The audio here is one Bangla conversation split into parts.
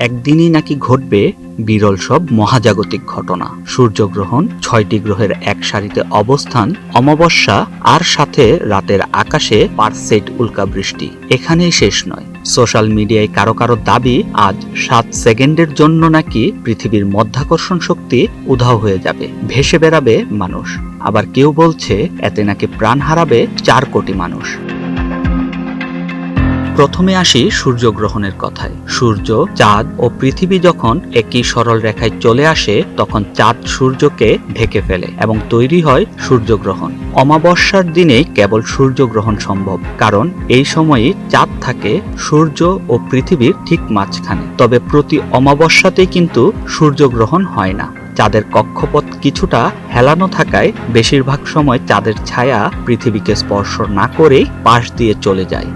একদিনই নাকি ঘটবে বিরল সব মহাজাগতিক ঘটনা। সূর্যগ্রহণ, 6টি গ্রহের এক সারিতে অবস্থান, অমাবস্যা আর সাথে রাতের আকাশে পারসেইড উল্কাবৃষ্টি। এখানেই শেষ নয়। সোশ্যাল মিডিয়ায় কারো কারো দাবি আজ 7 সেকেন্ডের জন্য নাকি পৃথিবীর মধ্যাকর্ষণ শক্তি উধাও হয়ে যাবে, ভেসে বেড়াবে মানুষ। আবার কেউ বলছে এতে নাকি প্রাণ হারাবে 4 কোটি মানুষ। প্রথমে আসি সূর্যগ্রহণের কথায়। সূর্য, চাঁদ ও পৃথিবী যখন একই সরল রেখায় চলে আসে তখন চাঁদ সূর্যকে ঢেকে ফেলে এবং তৈরি হয় সূর্যগ্রহণ। অমাবস্যার দিনেই কেবল সূর্যগ্রহণ সম্ভব, কারণ এই সময়ে চাঁদ থাকে সূর্য ও পৃথিবীর ঠিক মাঝখানে। তবে প্রতি অমাবস্যাতেই কিন্তু সূর্যগ্রহণ হয় না। চাঁদের কক্ষপথ কিছুটা হেলানো থাকায় বেশিরভাগ সময় চাঁদের ছায়া পৃথিবীকে স্পর্শ না করেই পাশ দিয়ে চলে যায়।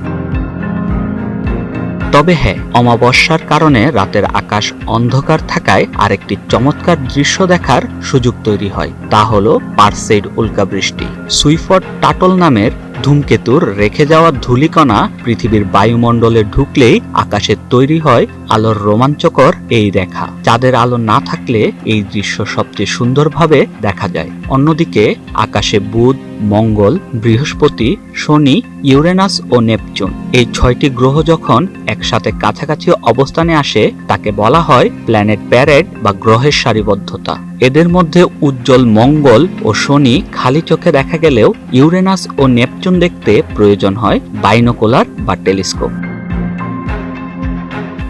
তবে হ্যাঁ, অমাবস্যার কারণে রাতের আকাশ অন্ধকার থাকায় আরেকটি চমৎকার দৃশ্য দেখার সুযোগ তৈরি হয়, তা হলো পারসেইড উল্কাবৃষ্টি। সুইফট টাটল নামের ধূমকেতুর রেখে যাওয়া ধূলিকণা পৃথিবীর বায়ুমণ্ডলে ঢুকলেই আকাশে তৈরি হয় আলোর রোমাঞ্চকর এই রেখা। চাঁদের আলো না থাকলে এই দৃশ্য সবচেয়ে সুন্দরভাবে দেখা যায়। অন্যদিকে আকাশে বুধ, মঙ্গল, বৃহস্পতি, শনি, ইউরেনাস ও নেপচুন এই 6টি গ্রহ যখন একসাথে কাছাকাছি অবস্থানে আসে তাকে বলা হয় প্ল্যানেট প্যারেড বা গ্রহের সারিবদ্ধতা। এদের মধ্যে উজ্জ্বল মঙ্গল ও শনি খালি চোখে দেখা গেলেও ইউরেনাস ও নেপচুন দেখতে প্রয়োজন হয় বাইনোকুলার বা টেলিস্কোপ।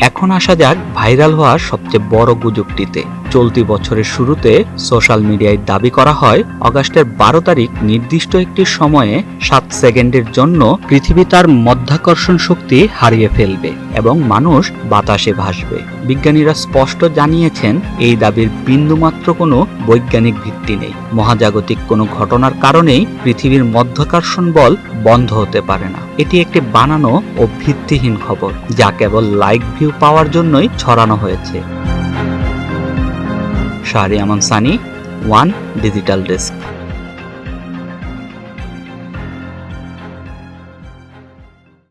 এখন আসা যাক ভাইরাল হওয়ার সবচেয়ে বড় গুজবটিতে। চলতি বছরের শুরুতে সোশ্যাল মিডিয়ায় দাবি করা হয় অগাস্টের 12 তারিখ নির্দিষ্ট একটি সময়ে 7 সেকেন্ডের জন্য পৃথিবী তার মধ্যাকর্ষণ শক্তি হারিয়ে ফেলবে এবং মানুষ বাতাসে ভাসবে। বিজ্ঞানীরা স্পষ্ট জানিয়েছেন এই দাবির বিন্দুমাত্র কোনো বৈজ্ঞানিক ভিত্তি নেই। মহাজাগতিক কোনো ঘটনার কারণেই পৃথিবীর মধ্যাকর্ষণ বল বন্ধ হতে পারে না। এটি একটি বানানো ও ভিত্তিহীন খবর, যা কেবল লাইক ভিউ পাওয়ার জন্যই ছড়ানো হয়েছে। শাহরিয়ার আমান সানি, ওয়ান ডিজিটাল ডেস্ক।